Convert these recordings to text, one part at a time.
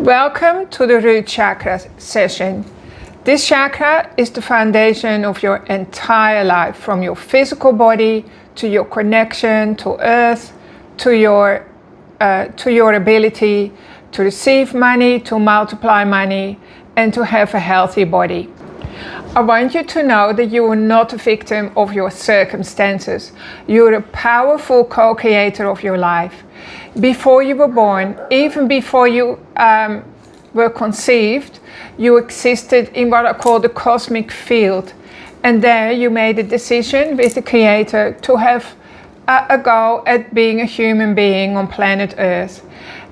Welcome to the root chakra session. This chakra is the foundation of your entire life, from your physical body to your connection to earth, to your ability to receive money, to multiply money, and to have a healthy body. I want you to know that you are not a victim of your circumstances. You're a powerful co-creator of your life. Before you were born, even before you were conceived, you existed in what I call the cosmic field. And there you made a decision with the Creator to have a go at being a human being on planet Earth.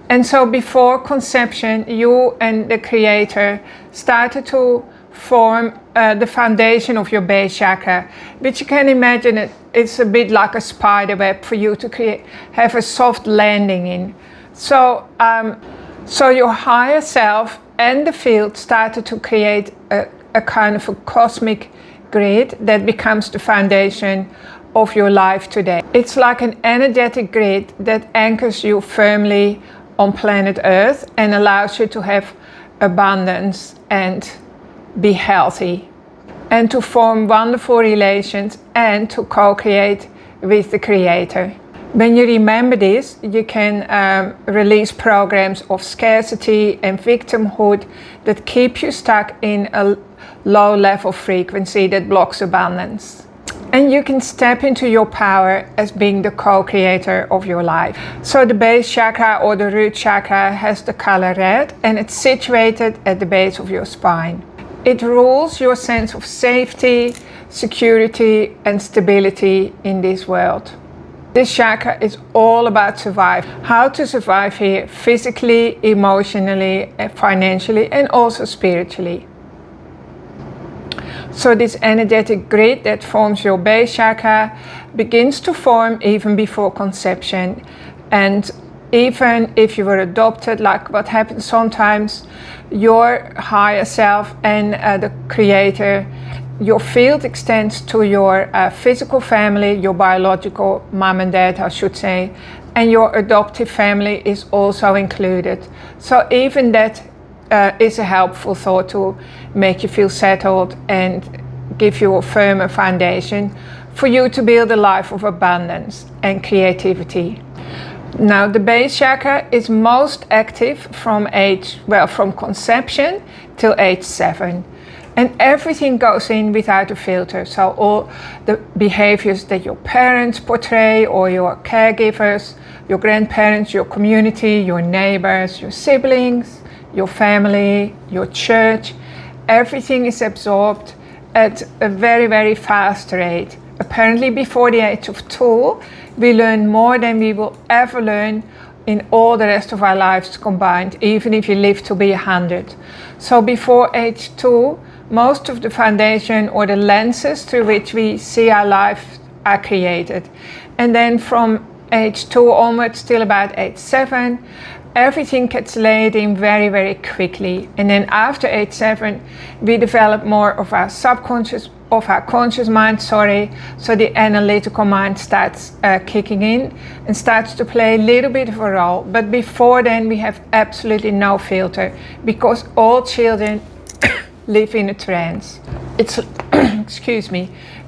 And so before conception, you and the Creator started to form the foundation of your base chakra, which you can imagine it's a bit like a spider web for you to have a soft landing in. So your higher self and the field started to create a kind of a cosmic grid that becomes the foundation of your life today. It's like an energetic grid that anchors you firmly on planet Earth and allows you to have abundance and be healthy and to form wonderful relations and to co-create with the Creator. When you remember this, you can release programs of scarcity and victimhood that keep you stuck in a low level frequency that blocks abundance. And you can step into your power as being the co-creator of your life. So the base chakra or the root chakra has the color red, and it's situated at the base of your spine. It rules your sense of safety, security, and stability in this world. This chakra is all about survival. How to survive here physically, emotionally, financially, and also spiritually. So this energetic grid that forms your base chakra begins to form even before conception. And even if you were adopted, like what happens sometimes, your higher self and the Creator, your field extends to your physical family, your biological mom and dad, I should say, and your adoptive family is also included. So even that is a helpful thought to make you feel settled and give you a firmer foundation for you to build a life of abundance and creativity. Now, the base chakra is most active from conception till age 7. And everything goes in without a filter. So all the behaviors that your parents portray, or your caregivers, your grandparents, your community, your neighbors, your siblings, your family, your church, everything is absorbed at a very, very fast rate. Apparently before the age of 2, we learn more than we will ever learn in all the rest of our lives combined, even if you live to be 100. So before age 2, most of the foundation or the lenses through which we see our life are created. And then from age 2 onwards till about age 7, everything gets laid in very, very quickly. And then after age 7, we develop more of our conscious mind, so the analytical mind starts kicking in and starts to play a little bit of a role. But before then, we have absolutely no filter, because all children live in a trance.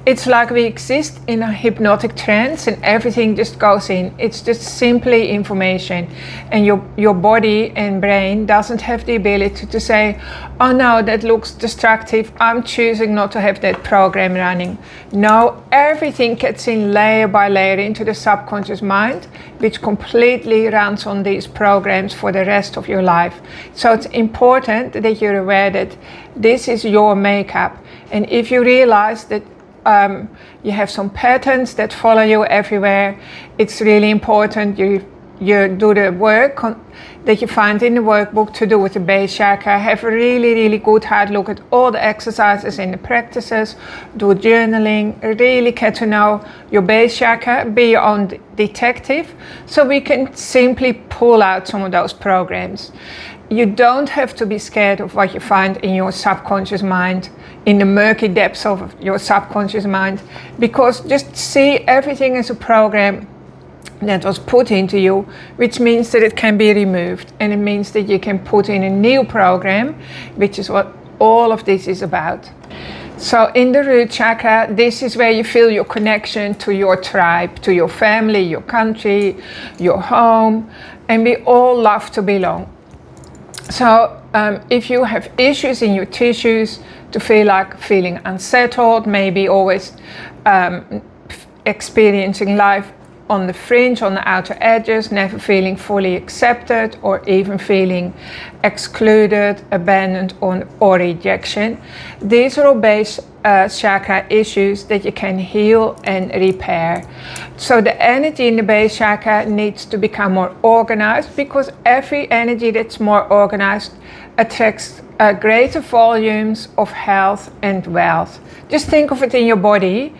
It's like we exist in a hypnotic trance and everything just goes in. It's just simply information, and your body and brain doesn't have the ability to say, oh no, that looks destructive, I'm choosing not to have that program running. No, everything gets in layer by layer into the subconscious mind, which completely runs on these programs for the rest of your life. So it's important that you're aware that this is your makeup. And if you realize that you have some patterns that follow you everywhere, it's really important you do the work that you find in the workbook to do with the base chakra. Have a really, really good hard look at all the exercises and the practices. Do journaling. Really get to know your base chakra. Be your own detective, so we can simply pull out some of those programs. You don't have to be scared of what you find in your subconscious mind, in the murky depths of your subconscious mind, because just see everything as a program that was put into you, which means that it can be removed, and it means that you can put in a new program, which is what all of this is about. So in the root chakra, this is where you feel your connection to your tribe, to your family, your country, your home, and we all love to belong. So if you have issues in your tissues, to feel like feeling unsettled, maybe always experiencing life on the fringe, on the outer edges, never feeling fully accepted, or even feeling excluded, abandoned, or rejection. These are all base chakra issues that you can heal and repair. So the energy in the base chakra needs to become more organized, because every energy that's more organized attracts greater volumes of health and wealth. Just think of it in your body.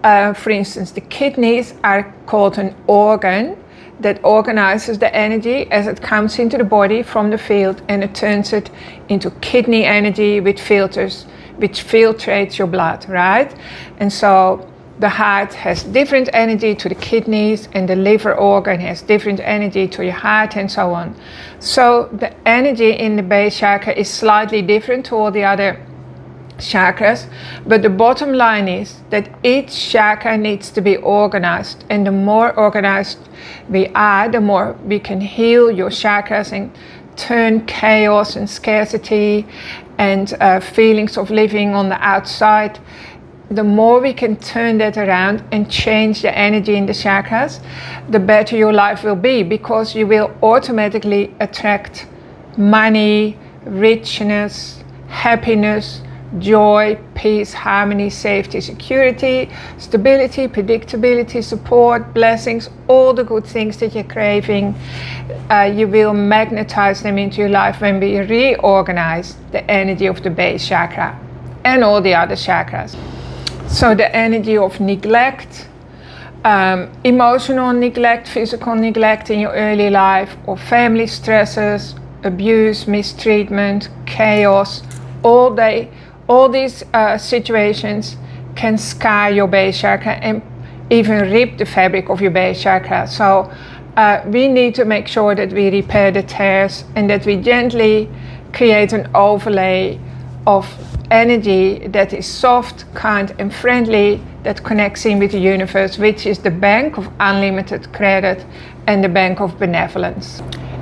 For instance, the kidneys are called an organ that organizes the energy as it comes into the body from the field, and it turns it into kidney energy, which filtrates your blood, right? And so the heart has different energy to the kidneys, and the liver organ has different energy to your heart, and so on. So the energy in the base chakra is slightly different to all the other chakras, but the bottom line is that each chakra needs to be organized, and the more organized we are, the more we can heal your chakras and turn chaos and scarcity and feelings of living on the outside. The more we can turn that around and change the energy in the chakras, the better your life will be, because you will automatically attract money, richness, happiness, joy, peace, harmony, safety, security, stability, predictability, support, blessings, all the good things that you're craving. You will magnetize them into your life when we reorganize the energy of the base chakra and all the other chakras. So the energy of neglect, emotional neglect, physical neglect in your early life, or family stresses, abuse, mistreatment, chaos, all these situations can scar your base chakra and even rip the fabric of your base chakra. So we need to make sure that we repair the tears, and that we gently create an overlay of energy that is soft, kind, and friendly, that connects in with the universe, which is the bank of unlimited credit and the bank of benevolence.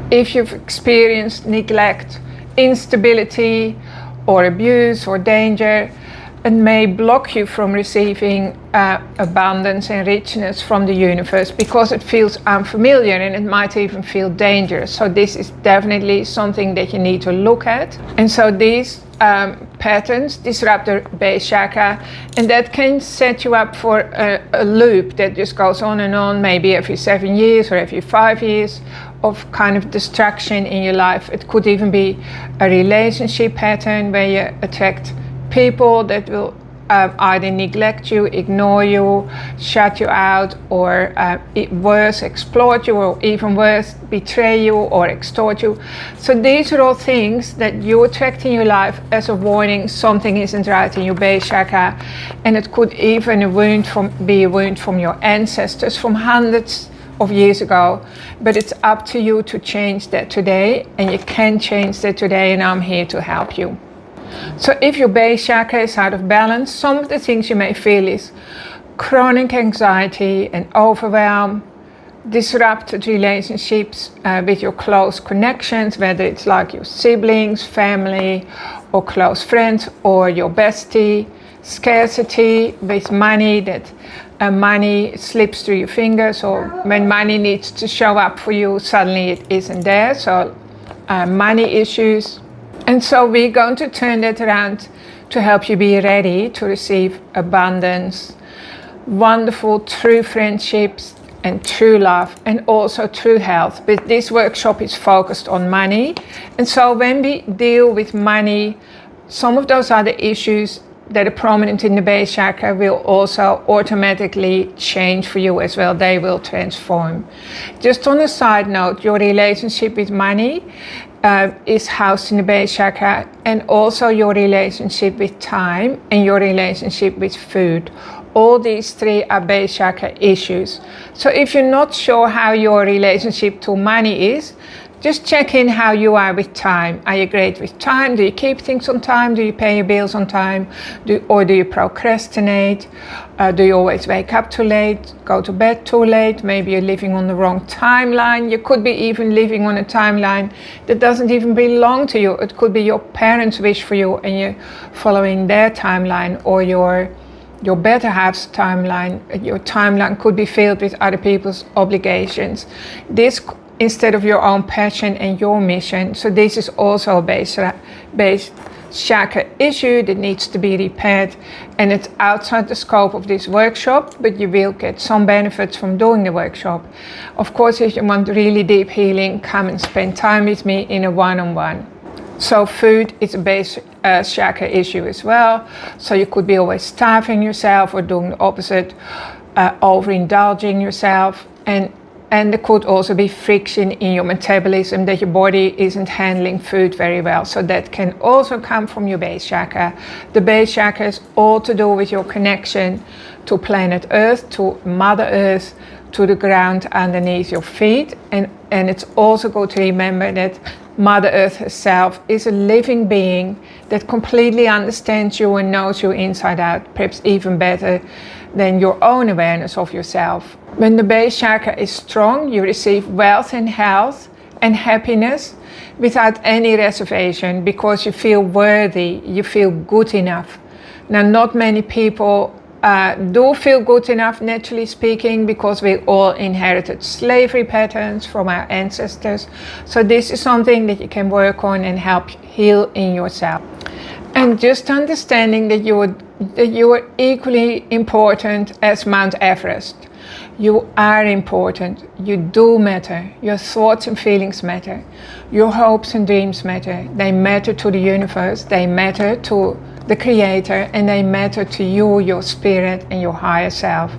If you've experienced neglect, instability, or abuse or danger, it may block you from receiving abundance and richness from the universe, because it feels unfamiliar and it might even feel dangerous. So this is definitely something that you need to look at. And so these patterns disrupt the base chakra, and that can set you up for a loop that just goes on and on, maybe every 7 years or every 5 years, of kind of destruction in your life. It could even be a relationship pattern where you attract people that will either neglect you, ignore you, shut you out, or worse, exploit you, or even worse, betray you or extort you. So these are all things that you attract in your life as a warning something isn't right in your base chakra, and it could even be a wound from your ancestors from hundreds of years ago. But it's up to you to change that today, and you can change that today, and I'm here to help you. So if your base chakra is out of balance, some of the things you may feel is chronic anxiety and overwhelm, disrupted relationships with your close connections, whether it's like your siblings, family, or close friends, or your bestie, scarcity with money, that money slips through your fingers, or when money needs to show up for you, suddenly it isn't there. So money issues. And so we're going to turn that around to help you be ready to receive abundance, wonderful true friendships, and true love, and also true health. But this workshop is focused on money. And so when we deal with money, some of those other issues that are prominent in the base chakra will also automatically change for you as well. They will transform. Just on a side note, your relationship with money is housed in the base chakra, and also your relationship with time and your relationship with food. All these three are base chakra issues. So if you're not sure how your relationship to money is, just check in how you are with time. Are you great with time? Do you keep things on time? Do you pay your bills on time? Or do you procrastinate? Do you always wake up too late, go to bed too late? Maybe you're living on the wrong timeline. You could be even living on a timeline that doesn't even belong to you. It could be your parents' wish for you and you're following their timeline, or your better half's timeline. Your timeline could be filled with other people's obligations. This instead of your own passion and your mission. So this is also a base chakra issue that needs to be repaired, and it's outside the scope of this workshop, but you will get some benefits from doing the workshop. Of course, if you want really deep healing, come and spend time with me in a one-on-one. So food is a base chakra issue as well. So you could be always starving yourself or doing the opposite, overindulging yourself. And there could also be friction in your metabolism, that your body isn't handling food very well. So that can also come from your base chakra. The base chakra is all to do with your connection to planet Earth, to Mother Earth, to the ground underneath your feet. And it's also good to remember that Mother Earth herself is a living being that completely understands you and knows you inside out, perhaps even better than your own awareness of yourself. When the base chakra is strong, you receive wealth and health and happiness without any reservation, because you feel worthy, you feel good enough. Now, not many people do feel good enough, naturally speaking, because we all inherited slavery patterns from our ancestors. So this is something that you can work on and help heal in yourself. And just understanding that you are equally important as Mount Everest. You are important. You do matter. Your thoughts and feelings matter. Your hopes and dreams matter. They matter to the universe. They matter to the Creator, and they matter to you, your spirit, and your higher self.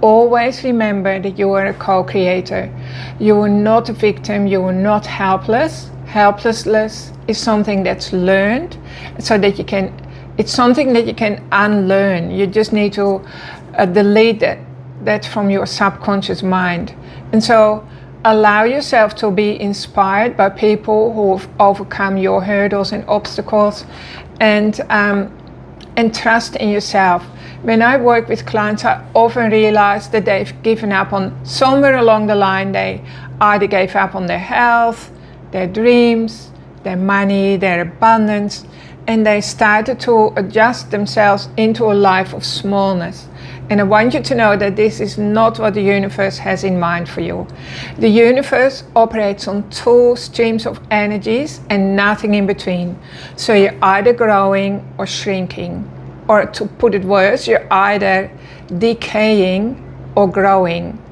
Always remember that you are a co-creator. You are not a victim. You are not helpless. Helplessness is something that's learned, so that it's something that you can unlearn. You just need to delete that from your subconscious mind. And so allow yourself to be inspired by people who've overcome your hurdles and obstacles, and trust in yourself. When I work with clients, I often realize that they've given up on somewhere along the line. They either gave up on their health, their dreams, their money, their abundance, and they started to adjust themselves into a life of smallness. And I want you to know that this is not what the universe has in mind for you. The universe operates on two streams of energies and nothing in between. So you're either growing or shrinking. Or to put it worse, you're either decaying or growing.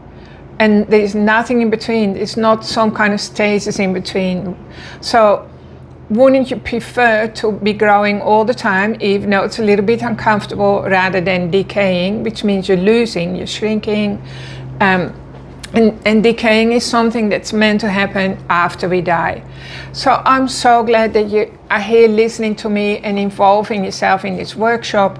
And there's nothing in between. It's not some kind of stasis in between. So wouldn't you prefer to be growing all the time, even though it's a little bit uncomfortable, rather than decaying, which means you're losing, you're shrinking. And decaying is something that's meant to happen after we die. So I'm so glad that you are here listening to me and involving yourself in this workshop.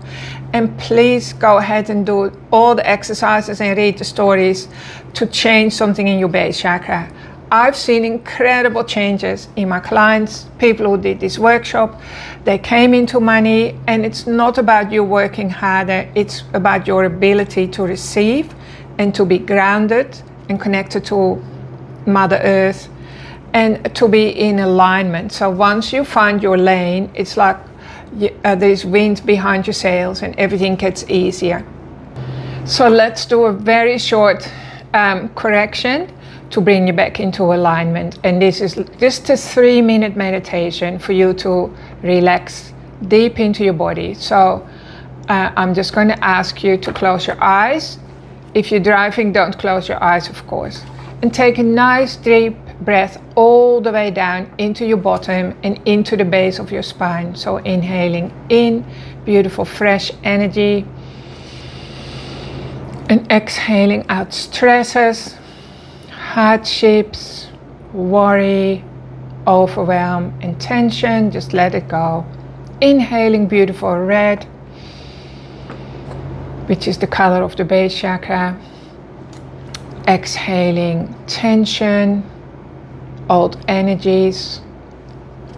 And please go ahead and do all the exercises and read the stories to change something in your base chakra. I've seen incredible changes in my clients, people who did this workshop. They came into money, and it's not about you working harder. It's about your ability to receive and to be grounded and connected to Mother Earth and to be in alignment. So once you find your lane, it's like there's wind behind your sails and everything gets easier. So let's do a very short correction to bring you back into alignment. And this is just a 3-minute meditation for you to relax deep into your body. So I'm just going to ask you to close your eyes. If you're driving, don't close your eyes, of course. And take a nice deep breath all the way down into your bottom and into the base of your spine. So inhaling in beautiful fresh energy, and exhaling out stresses, hardships, worry, overwhelm, and tension. Just let it go. Inhaling beautiful red, which is the color of the base chakra. Exhaling tension, old energies,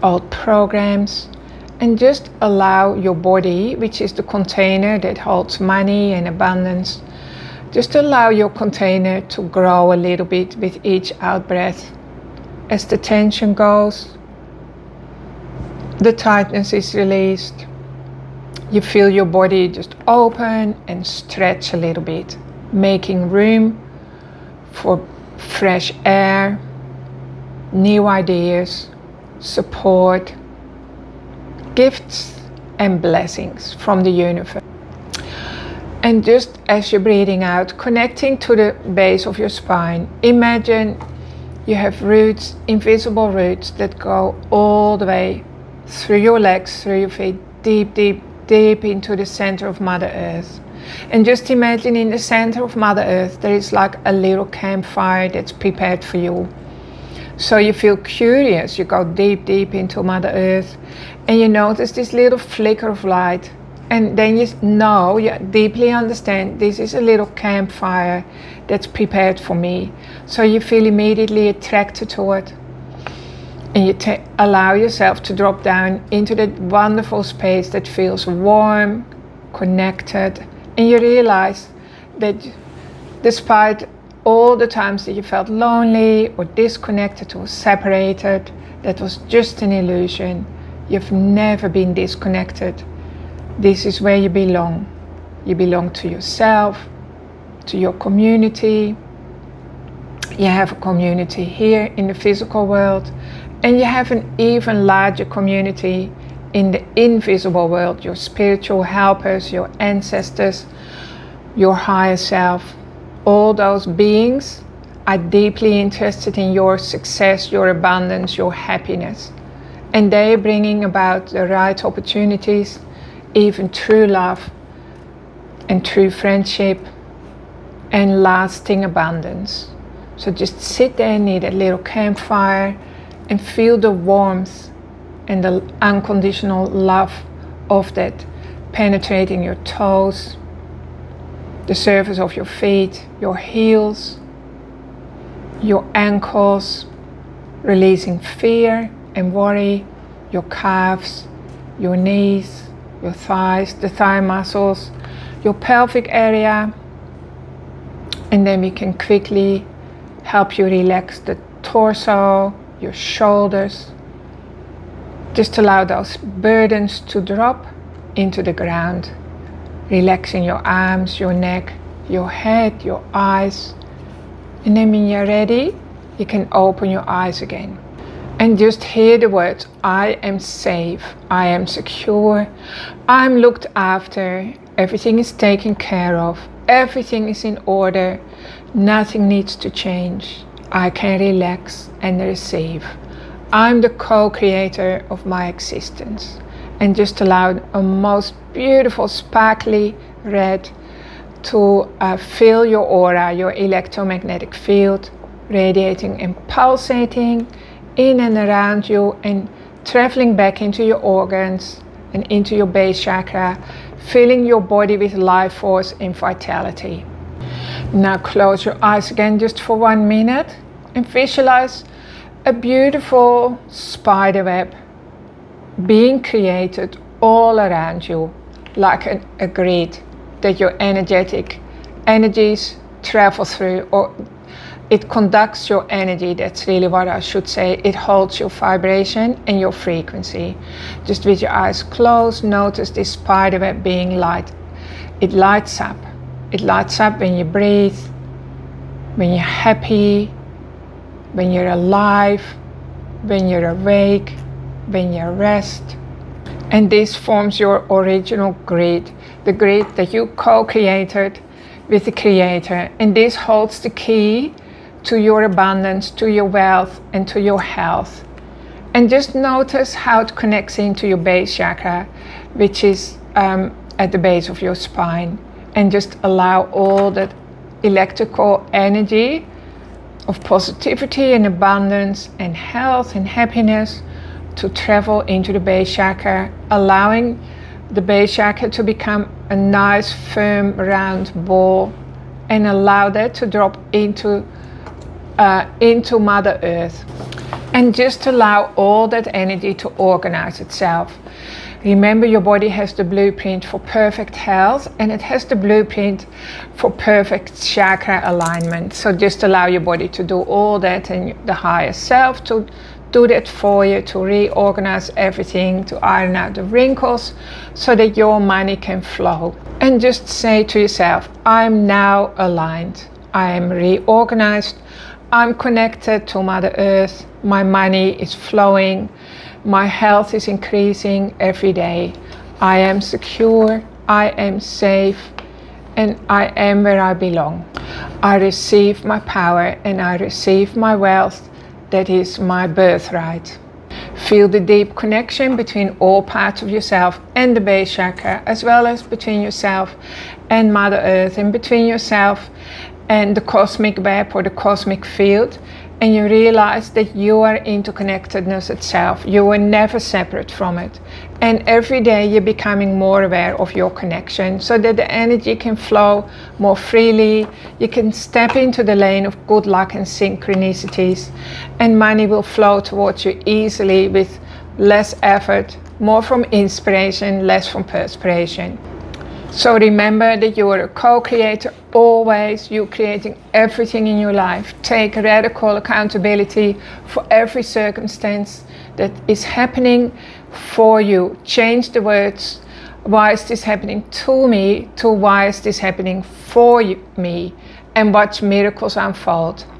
old programs, and just allow your body, which is the container that holds money and abundance, just allow your container to grow a little bit with each out breath. As the tension goes, the tightness is released. You feel your body just open and stretch a little bit, making room for fresh air, new ideas, support, gifts and blessings from the universe. And just as you're breathing out, connecting to the base of your spine, imagine you have roots, invisible roots that go all the way through your legs, through your feet, deep, deep, deep into the center of Mother Earth. And just imagine in the center of Mother Earth there is like a little campfire that's prepared for you. So you feel curious, you go deep, deep into Mother Earth and you notice this little flicker of light. And then you know, you deeply understand, this is a little campfire that's prepared for me. So you feel immediately attracted to it. And you allow yourself to drop down into that wonderful space that feels warm, connected. And you realize that despite all the times that you felt lonely or disconnected or separated, that was just an illusion. You've never been disconnected. This is where you belong. You belong to yourself, to your community. You have a community here in the physical world, and you have an even larger community in the invisible world, your spiritual helpers, your ancestors, your higher self. All those beings are deeply interested in your success, your abundance, your happiness. And they're bringing about the right opportunities, even true love and true friendship and lasting abundance. So just sit there near that little campfire and feel the warmth and the unconditional love of that penetrating your toes, the surface of your feet, your heels, your ankles, releasing fear and worry, your calves, your knees, your thighs, the thigh muscles, your pelvic area. And then we can quickly help you relax the torso, your shoulders. Just allow those burdens to drop into the ground, relaxing your arms, your neck, your head, your eyes. And then when you're ready, you can open your eyes again. And just hear the words, I am safe, I am secure, I'm looked after, everything is taken care of, everything is in order, nothing needs to change, I can relax and receive. I'm the co-creator of my existence. And just allow a most beautiful sparkly red to fill your aura, your electromagnetic field, radiating and pulsating in and around you and traveling back into your organs and into your base chakra, filling your body with life force and vitality. Now close your eyes again just for 1 minute and visualize a beautiful spider web being created all around you, like a grid that your energetic energies travel through, or it conducts your energy. That's really what I should say. It holds your vibration and your frequency. Just with your eyes closed, notice this spider web being light. It lights up. It lights up when you breathe, when you're happy, when you're alive, when you're awake, when you rest. And this forms your original grid, the grid that you co-created with the Creator. And this holds the key to your abundance, to your wealth, and to your health. And just notice how it connects into your base chakra, which is at the base of your spine. And just allow all that electrical energy of positivity and abundance and health and happiness to travel into the base chakra, allowing the base chakra to become a nice firm round ball and allow that to drop into Mother Earth. And just allow all that energy to organize itself. Remember, your body has the blueprint for perfect health, and it has the blueprint for perfect chakra alignment. So just allow your body to do all that, and the higher self to do that for you, to reorganize everything, to iron out the wrinkles so that your money can flow. And just say to yourself, I'm now aligned, I am reorganized, I'm connected to Mother Earth, my money is flowing, my health is increasing every day, I am secure, I am safe, and I am where I belong. I receive my power and I receive my wealth. That is my birthright. Feel the deep connection between all parts of yourself and the base chakra, as well as between yourself and Mother Earth, and between yourself and the cosmic web or the cosmic field. And you realize that you are interconnectedness itself. You are never separate from it. And every day you're becoming more aware of your connection so that the energy can flow more freely. You can step into the lane of good luck and synchronicities, and money will flow towards you easily with less effort, more from inspiration, less from perspiration. So remember that you are a co-creator always. You're creating everything in your life. Take radical accountability for every circumstance that is happening for you. Change the words, why is this happening to me, to why is this happening for me, and watch miracles unfold.